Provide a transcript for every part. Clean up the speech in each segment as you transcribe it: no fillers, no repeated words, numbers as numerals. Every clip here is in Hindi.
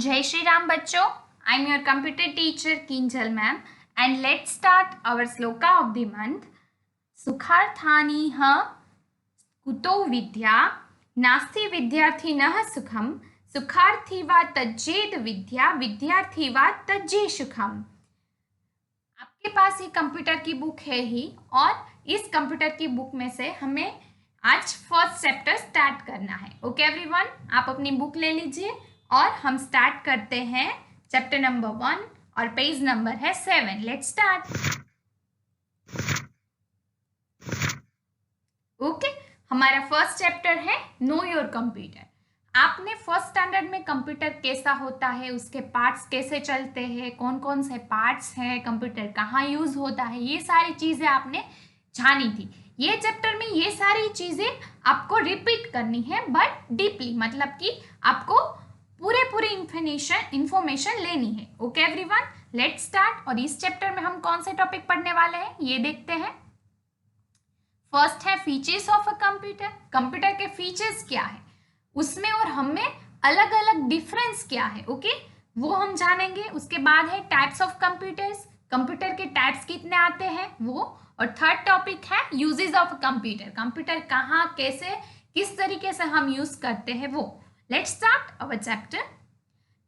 जय श्री राम बच्चों, I am your computer teacher Kinjal ma'am and let's start our shloka of the month. सुखार्थानि कुतो विद्या नास्ति विद्यार्थिनः सुखम सुखार्थी वा तज्जेद विद्या विद्यार्थी वा तज्जे सुखम। आपके पास ये कंप्यूटर की बुक है ही और इस कंप्यूटर की बुक में से हमें आज फर्स्ट चैप्टर स्टार्ट करना है। ओके एवरीवन, आप अपनी बुक ले लीजिए और हम स्टार्ट करते हैं चैप्टर नंबर 1 और पेज नंबर है 7। Let's start. ओके, हमारा फर्स्ट चैप्टर है नो योर कंप्यूटर। आपने फर्स्ट स्टैंडर्ड में कंप्यूटर कैसा होता है, उसके पार्ट्स कैसे चलते हैं, कौन कौन से पार्ट्स हैं, कंप्यूटर कहाँ यूज होता है, ये सारी चीजें आपने जानी थी। ये चैप्टर में ये सारी चीजें आपको रिपीट करनी है बट डीपली, मतलब कि आपको पूरे इंफॉर्मेशन लेनी है। Okay everyone, let's start. और इस चैप्टर में हम कौन से टॉपिक पढ़ने वाले हैं ये देखते हैं। फर्स्ट है features of a computer. Computer के फीचर्स क्या है, उसमें और हमें अलग अलग डिफरेंस क्या है, ओके वो हम जानेंगे। उसके बाद है टाइप्स ऑफ कंप्यूटर्स, कंप्यूटर के टाइप्स कितने आते हैं वो। और थर्ड टॉपिक है यूजेस ऑफ कंप्यूटर, कंप्यूटर कहाँ कैसे किस तरीके से हम यूज करते हैं वो। Let's start our chapter.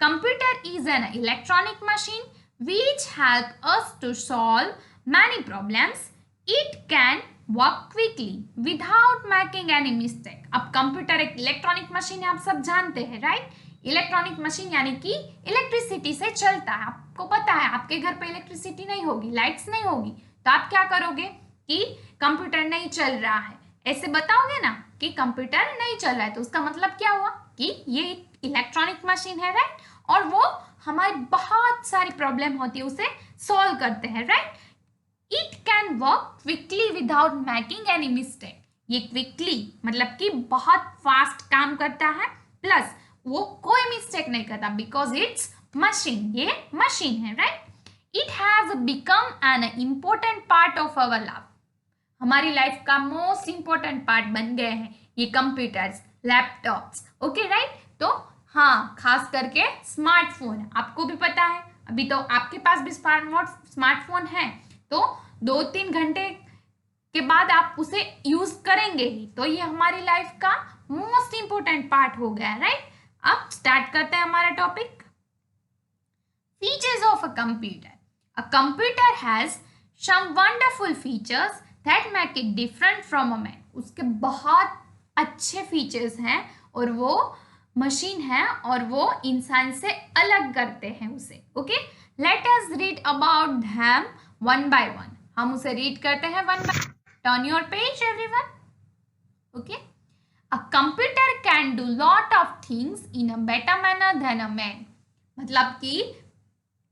Computer is an electronic machine which help us to solve many problems. It can work quickly without making any mistake. अब कंप्यूटर एक इलेक्ट्रॉनिक मशीन है, आप सब जानते हैं राइट। इलेक्ट्रॉनिक मशीन यानी कि इलेक्ट्रिसिटी से चलता है। आपको पता है आपके घर पे इलेक्ट्रिसिटी नहीं होगी, लाइट्स नहीं होगी, तो आप क्या करोगे कि कंप्यूटर नहीं चल रहा है, ऐसे बताओगे ना कि कंप्यूटर नहीं चल रहा है, तो उसका मतलब क्या हुआ कि ये इलेक्ट्रॉनिक मशीन है राइट, और वो हमारी बहुत सारी प्रॉब्लम होती है उसे सॉल्व करते हैं right. It can work quickly without making any mistake. ये क्विकली मतलब कि बहुत फास्ट काम करता है, प्लस वो कोई मिस्टेक नहीं करता बिकॉज इट्स मशीन, ये मशीन है right. It has become an important part of our life. हमारी लाइफ का मोस्ट इंपॉर्टेंट पार्ट बन गए हैं ये कंप्यूटर्स, लैपटॉप्स, ओके राइट। तो हाँ, खास करके स्मार्टफोन, आपको भी पता है अभी तो आपके पास भी स्मार्टफोन है, तो 2-3 घंटे के बाद आप उसे यूज करेंगे ही, तो ये हमारी लाइफ का मोस्ट इंपॉर्टेंट पार्ट हो गया राइट। अब स्टार्ट करते हैं हमारा topic. Features of a computer. A computer has some wonderful features that make it different from a man. उसके बहुत अच्छे फीचर्स हैं और वो मशीन है और वो इंसान से अलग करते हैं उसे। Okay, let us read about them one by one. हम उसे रीड करते हैं one by. Turn your page everyone. Okay, a computer can do lot of things in a better manner than a man. मतलब कि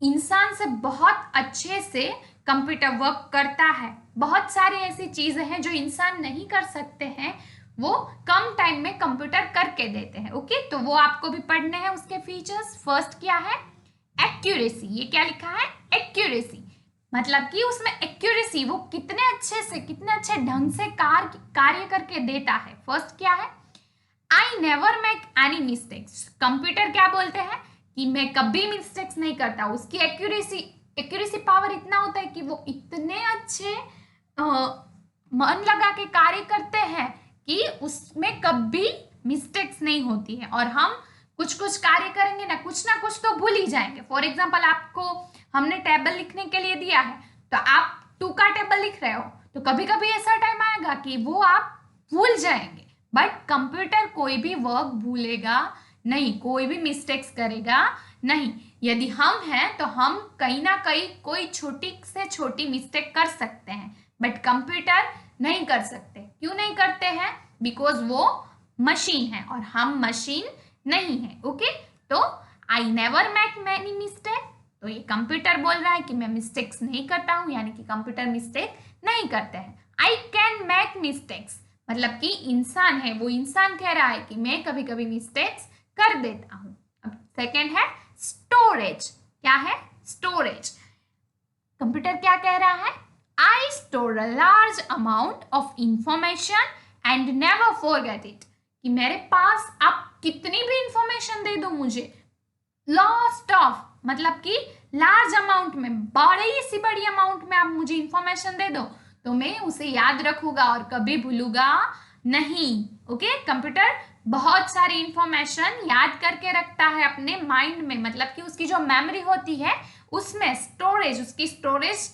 इंसान से बहुत अच्छे से कंप्यूटर वर्क करता है। बहुत सारी ऐसी चीजें हैं जो इंसान नहीं कर सकते हैं, वो कम टाइम में कंप्यूटर करके देते हैं। ओके, तो वो आपको भी पढ़ने हैं उसके फीचर्स। फर्स्ट क्या है, एक्यूरेसी। ये क्या लिखा है, एक्यूरेसी, मतलब कि उसमें एक्यूरेसी, वो कितने अच्छे से कितने अच्छे ढंग से कार्य करके देता है। फर्स्ट क्या है, I never make any mistakes. Computer क्या बोलते हैं कि मैं कभी मिस्टेक्स नहीं करता। उसकी एक्यूरेसी पावर इतना होता है कि वो इतने अच्छे मन लगा के कार्य करते हैं कि उसमें कभी मिस्टेक्स नहीं होती है। और हम कुछ कार्य करेंगे ना कुछ तो भूल ही जाएंगे। फॉर एग्जाम्पल, आपको हमने टेबल लिखने के लिए दिया है, तो आप 2 का टेबल लिख रहे हो, तो कभी कभी ऐसा टाइम आएगा कि वो आप भूल जाएंगे। बट कंप्यूटर कोई भी वर्क भूलेगा नहीं, कोई भी मिस्टेक्स करेगा नहीं। यदि हम हैं तो हम कहीं ना कहीं कोई छोटी से छोटी मिस्टेक कर सकते हैं, बट कंप्यूटर नहीं कर सकते। क्यों नहीं करते हैं, बिकॉज वो मशीन है और हम मशीन नहीं है। ओके, तो I never make many mistake, तो ये कंप्यूटर बोल रहा है कि मैं मिस्टेक्स नहीं करता हूं, यानी कि कंप्यूटर मिस्टेक नहीं करते हैं। आई कैन मेक मिस्टेक्स, मतलब कि इंसान है, वो इंसान कह रहा है कि मैं कभी कभी मिस्टेक्स कर देता हूं। अब सेकेंड है स्टोरेज। क्या है, स्टोरेज। कंप्यूटर क्या कह रहा है, I store a large amount of information and never forget it. कि मेरे पास आप कितनी भी इंफॉर्मेशन दे दो मुझे, लॉस्ट ऑफ मतलब कि लार्ज अमाउंट में, बड़ी सी बड़ी अमाउंट में आप मुझे इंफॉर्मेशन दे दो तो मैं उसे याद रखूंगा और कभी भूलूंगा नहीं। ओके, कंप्यूटर बहुत सारी इंफॉर्मेशन याद करके रखता है अपने माइंड में, मतलब कि उसकी जो मेमोरी होती है उसमें स्टोरेज, उसकी स्टोरेज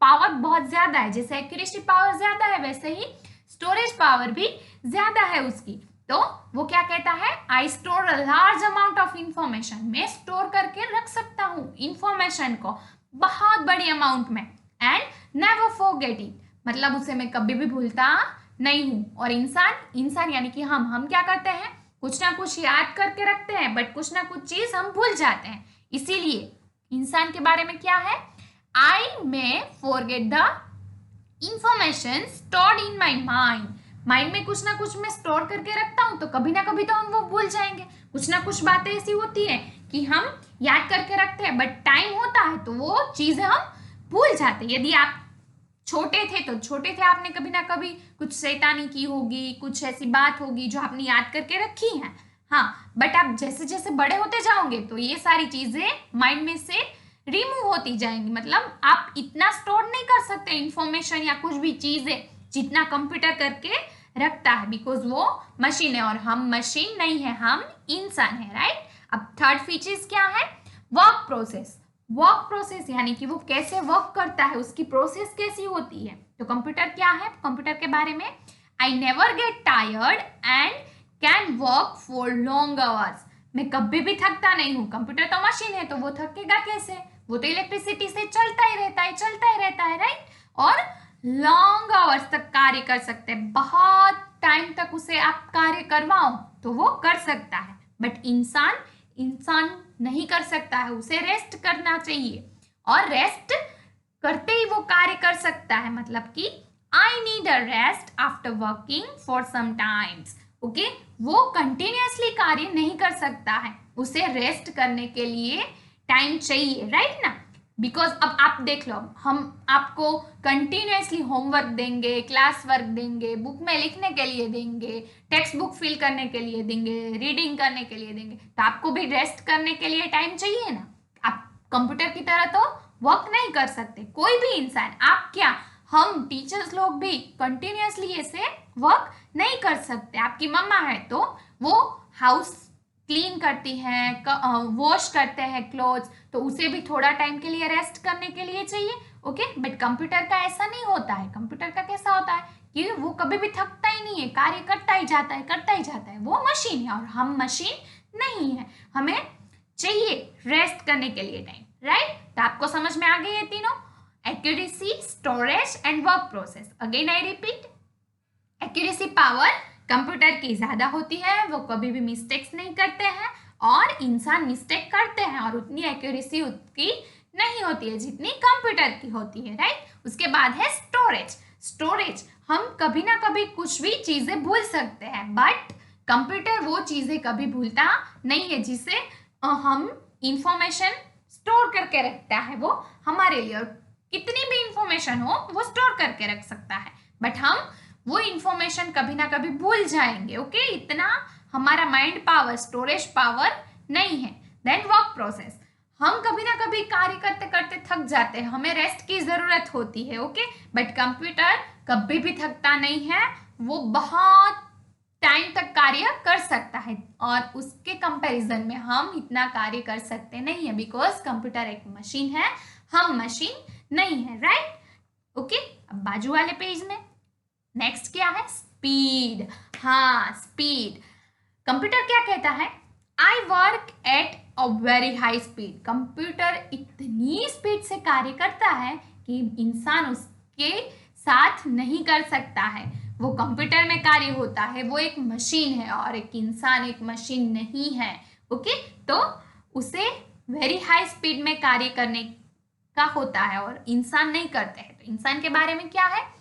पावर बहुत ज्यादा है। जैसे एक्यूरेसी पावर ज्यादा है वैसे ही स्टोरेज पावर भी ज्यादा है उसकी। तो वो क्या कहता है, I store a large amount of information, मैं स्टोर करके रख सकता हूँ इंफॉर्मेशन को बहुत बड़ी अमाउंट में, एंड नेवर फॉरगेट इट, मतलब उसे मैं कभी भी भूलता नहीं हूं। और इंसान यानी कि हम क्या करते हैं, कुछ ना कुछ याद करके रखते हैं बट कुछ ना कुछ चीज हम भूल जाते हैं। इसीलिए इंसान के बारे में क्या है, I may forget the information stored in my mind में कुछ ना कुछ मैं स्टोर करके रखता हूं तो कभी ना कभी तो हम वो भूल जाएंगे। कुछ ना कुछ बातें ऐसी होती है कि हम याद करके रखते हैं बट टाइम होता है तो वो चीजें हम भूल जाते हैं। यदि आप छोटे थे आपने कभी ना कभी कुछ शैतानी की होगी, कुछ ऐसी बात होगी जो आपने याद करके रखी है, हाँ, बट आप जैसे जैसे बड़े होते जाओगे तो ये सारी चीजें माइंड में से रिमूव होती जाएंगी। मतलब आप इतना स्टोर नहीं कर सकते इंफॉर्मेशन या कुछ भी चीजें जितना कंप्यूटर करके रखता है, बिकॉज वो मशीन है और हम मशीन नहीं है, हम इंसान है, राइट। अब थर्ड फीचर्स क्या है, वर्क प्रोसेस यानी कि वो कैसे वर्क करता है, उसकी प्रोसेस कैसी होती है। तो कंप्यूटर क्या है, कंप्यूटर के बारे में, I never get tired and can work for long hours, मैं कभी भी थकता नहीं हूँ। कंप्यूटर तो मशीन है तो वो थकेगा कैसे, वो तो इलेक्ट्रिसिटी से चलता ही रहता है, राइट। और लॉन्ग आवर्स तक कार्य कर सकते हैं, बहुत टाइम तक उसे आप कार्य करवाओ तो वो कर सकता है। बट इंसान नहीं कर सकता है, उसे रेस्ट करना चाहिए और रेस्ट करते ही वो कार्य कर सकता है। मतलब कि I need a rest after working for some times. Okay, वो कंटिन्यूअसली कार्य नहीं कर सकता है, उसे रेस्ट करने के लिए टाइम चाहिए, राइट ना। बिकॉज अब आप देख लो, हम आपको कंटिन्यूअसली होमवर्क देंगे, क्लास वर्क देंगे, बुक में लिखने के लिए देंगे, टेक्स्ट बुक फिल करने के लिए देंगे, रीडिंग करने के लिए देंगे, तो आपको भी रेस्ट करने के लिए टाइम चाहिए ना। आप कंप्यूटर की तरह तो वर्क नहीं कर सकते, कोई भी इंसान, आप क्या, हम टीचर्स लोग भी कंटिन्यूअसली ऐसे वर्क नहीं कर सकते। आपकी मम्मा है तो वो हाउस क्लीन करती हैं, वॉश करते हैं क्लोथ्स, तो उसे भी थोड़ा टाइम के लिए रेस्ट करने के लिए चाहिए। ओके, बट कंप्यूटर का ऐसा नहीं होता है। कंप्यूटर का कैसा होता है कि वो कभी भी थकता ही नहीं है, कार्य करता ही जाता है, वो मशीन है और हम मशीन नहीं है, हमें चाहिए रेस्ट करने के लिए टाइम, राइट। तो आपको समझ में आ गई ये तीनों, accuracy, storage and work process. Again I repeat, accuracy power computer की ज्यादा होती है, वो कभी भी मिस्टेक्स नहीं करते हैं, और इंसान मिस्टेक करते हैं और उतनी एक्यूरेसी उसकी नहीं होती है जितनी कंप्यूटर की होती है, राइट। उसके बाद है स्टोरेज, हम कभी ना कभी कुछ भी चीजें भूल सकते हैं बट कंप्यूटर वो चीजें कभी भूलता नहीं है, जिसे हम इंफॉर्मेशन स्टोर करके रखता है वो हमारे लिए, और कितनी भी इंफॉर्मेशन हो वो स्टोर करके रख सकता है, बट हम वो इंफॉर्मेशन कभी ना कभी भूल जाएंगे। ओके, इतना हमारा माइंड पावर, स्टोरेज पावर नहीं है। देन वर्क प्रोसेस, हम कभी ना कभी कार्य करते करते थक जाते हैं, हमें रेस्ट की जरूरत होती है। ओके, बट कंप्यूटर कभी भी थकता नहीं है, वो बहुत टाइम तक कार्य कर सकता है और उसके कंपैरिजन में हम इतना कार्य कर सकते नहीं है, बिकॉज कंप्यूटर एक मशीन है, हम मशीन नहीं है, राइट। ओके, अब बाजू वाले पेज में नेक्स्ट क्या है, स्पीड। हाँ, स्पीड, कंप्यूटर क्या कहता है, I work at a very high speed. Computer इतनी स्पीड से कार्य करता है कि इंसान उसके साथ नहीं कर सकता है। वो कंप्यूटर में कार्य होता है, वो एक मशीन है और एक इंसान एक मशीन नहीं है। ओके, तो उसे वेरी हाई स्पीड में कार्य करने का होता है और इंसान नहीं करते हैं। तो इंसान के बारे में क्या है,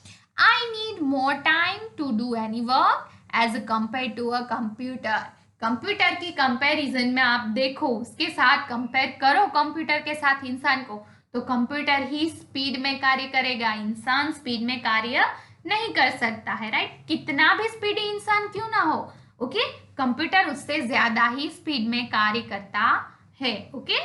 I need more time to do any work as compared to a computer. Computer की कंपैरिजन में आप देखो, उसके साथ कंपेयर करो कंप्यूटर के साथ इंसान को, तो कंप्यूटर ही स्पीड में कार्य करेगा, इंसान स्पीड में कार्य नहीं कर सकता है, राइट। कितना भी स्पीडी इंसान क्यों ना हो, ओके, कंप्यूटर उससे ज्यादा ही स्पीड में कार्य करता है. Okay,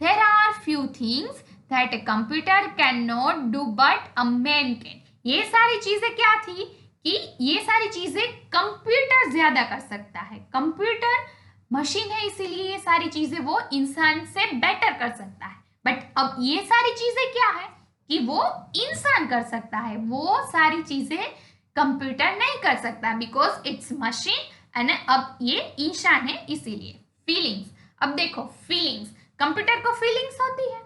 there are few things that a computer can not do but a man can. ये सारी चीजें क्या थी कि ये सारी चीजें कंप्यूटर ज्यादा कर सकता है. कंप्यूटर मशीन है, इसीलिए ये सारी चीजें वो इंसान से बेटर कर सकता है. बट अब ये सारी चीजें क्या है कि वो इंसान कर सकता है, वो सारी चीजें कंप्यूटर नहीं कर सकता, बिकॉज इट्स मशीन एंड अब ये इंसान है इसीलिए. फीलिंग्स. अब देखो, फीलिंग्स, कंप्यूटर को फीलिंग्स होती है.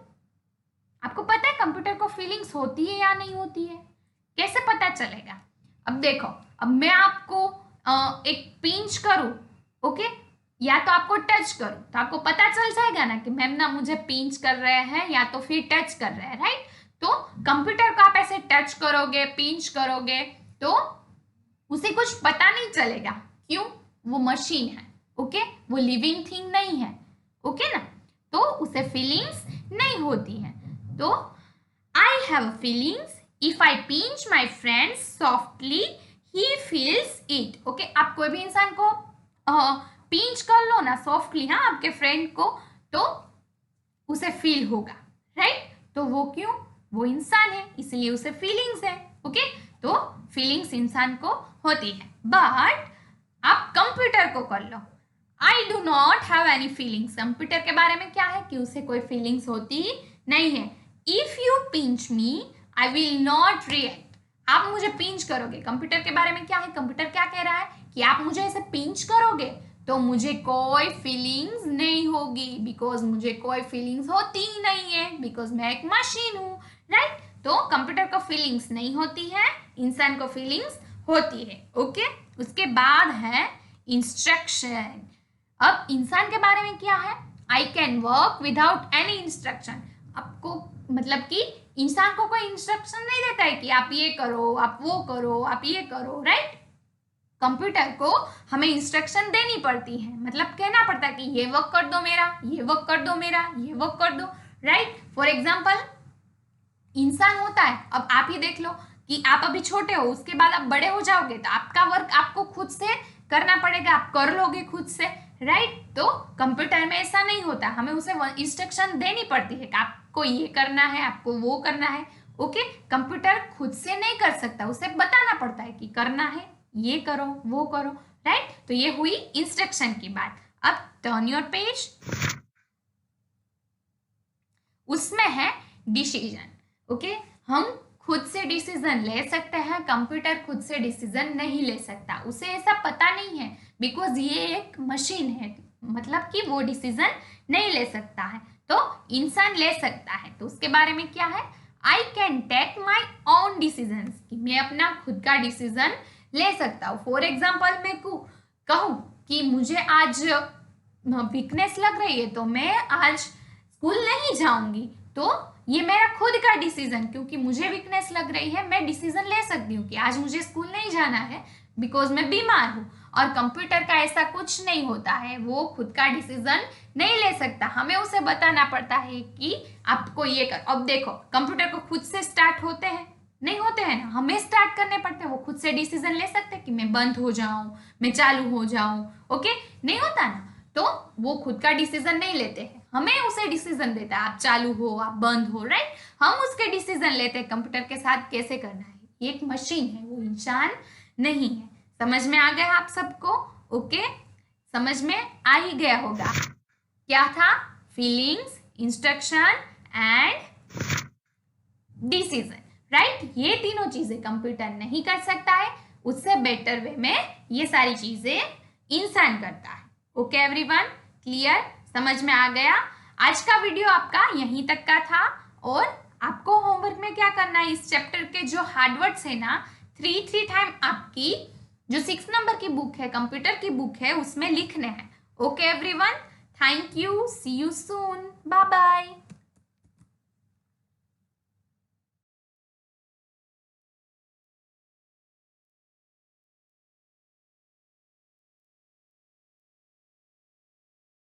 आपको पता है कंप्यूटर को फीलिंग्स होती है या नहीं होती है? कैसे पता चलेगा? अब देखो, अब मैं आपको एक पिंच करूं, ओके, या तो आपको टच करूं, तो आपको पता चल जाएगा ना कि मैम ना मुझे पिंच कर रहे हैं या तो फिर टच कर रहे हैं, राइट? तो कंप्यूटर को आप ऐसे टच करोगे, पिंच करोगे, तो उसे कुछ पता नहीं चलेगा. क्यों? वो मशीन है. ओके, वो लिविंग थिंग नहीं है. ओके ना, तो उसे फीलिंग्स नहीं होती है. तो I have feelings if I pinch my friend softly he feels it. Okay, आप कोई भी इंसान को पिंच कर लो ना सॉफ्टली, हाँ, आपके फ्रेंड को, तो उसे फील होगा, राइट? तो वो क्यों? वो इंसान है, इसलिए उसे फीलिंग्स है. ओके, तो फीलिंग्स इंसान को होती है. बट आप कंप्यूटर को कर लो, I do not have any feelings. Computer के बारे में क्या है कि उसे कोई फीलिंग्स होती नहीं है. If you pinch me I will not react. आप मुझे पिंच करोगे, कंप्यूटर के बारे में क्या है, कंप्यूटर क्या कह रहा है कि आप मुझे ऐसे पिंच करोगे तो मुझे कोई फीलिंग्स नहीं होगी, बिकॉज मुझे कोई फीलिंग्स होती ही नहीं है, बिकॉज मैं एक मशीन हूं, राइट? तो कंप्यूटर को फीलिंग्स नहीं होती है, इंसान को फीलिंग्स होती है. ओके, उसके बाद है इंस्ट्रक्शन. अब इंसान के बारे में क्या है, I can work without any instruction. आपको मतलब कि इंसान को कोई इंस्ट्रक्शन नहीं देता है कि आप ये करो, आप वो करो, आप ये करो, राइट? कंप्यूटर को हमें इंस्ट्रक्शन देनी पड़ती है, मतलब कहना पड़ता है कि ये वर्क कर दो मेरा, ये वर्क कर दो मेरा, ये वर्क कर दो, राइट? फॉर एग्जाम्पल, इंसान होता है, अब आप ही देख लो कि आप अभी छोटे हो, उसके बाद आप बड़े हो जाओगे तो आपका वर्क आपको खुद से करना पड़ेगा, आप कर लोगे खुद से, राइट? तो कंप्यूटर में ऐसा नहीं होता, हमें उसे इंस्ट्रक्शन देनी पड़ती है कि आपको ये करना है, आपको वो करना है. ओके, कंप्यूटर खुद से नहीं कर सकता, उसे बताना पड़ता है कि करना है, ये करो, वो करो, राइट? तो ये हुई इंस्ट्रक्शन की बात. अब टर्न योर पेज. उसमें है डिसीजन. ओके, हम खुद से डिसीजन ले सकते हैं, कंप्यूटर खुद से डिसीजन नहीं ले सकता, उसे ऐसा पता नहीं है, बिकॉज ये एक मशीन है, मतलब कि वो डिसीजन नहीं ले सकता है. तो इंसान ले सकता है, तो उसके बारे में क्या है, I can take my own decision, कि मैं अपना खुद का डिसीजन ले सकता हूँ. फॉर एग्जाम्पल, मैं कहूँ कि मुझे आज वीकनेस लग रही है तो मैं आज स्कूल नहीं जाऊंगी, तो ये मेरा खुद का डिसीजन, क्योंकि मुझे वीकनेस लग रही है, मैं डिसीजन ले सकती हूँ कि आज मुझे स्कूल नहीं जाना है बिकॉज मैं बीमार हूँ. और कंप्यूटर का ऐसा कुछ नहीं होता है, वो खुद का डिसीजन नहीं ले सकता, हमें उसे बताना पड़ता है कि आपको ये कर. अब देखो, कंप्यूटर को खुद से स्टार्ट होते हैं नहीं होते हैं ना, हमें स्टार्ट करने पड़ते हैं. वो खुद से डिसीजन ले सकते हैं कि मैं बंद हो जाऊं, मैं चालू हो जाऊं, ओके? नहीं होता ना, तो वो खुद का डिसीजन नहीं लेते हैं, हमें उसे डिसीजन देता है, आप चालू हो, आप बंद हो, राइट? हम उसके डिसीजन लेते हैं कंप्यूटर के साथ कैसे करना है. ये एक मशीन है, वो इंसान नहीं है. समझ में आ गया आप सबको? ओके, समझ में आ ही गया होगा. क्या था? Feelings, instruction and decision, right? ये तीनों चीजें कंप्यूटर नहीं कर सकता है, उससे बेटर वे में ये सारी चीजें इंसान करता है. Okay everyone, clear? समझ में आ गया? आज का वीडियो आपका यहीं तक का था, और आपको होमवर्क में क्या करना है, इस चैप्टर के जो हार्ड वर्ड्स है ना, 3 टाइम आपकी जो 6 नंबर की बुक है, कंप्यूटर की बुक है, उसमें लिखने हैं. Okay everyone, thank you, see you soon, bye bye.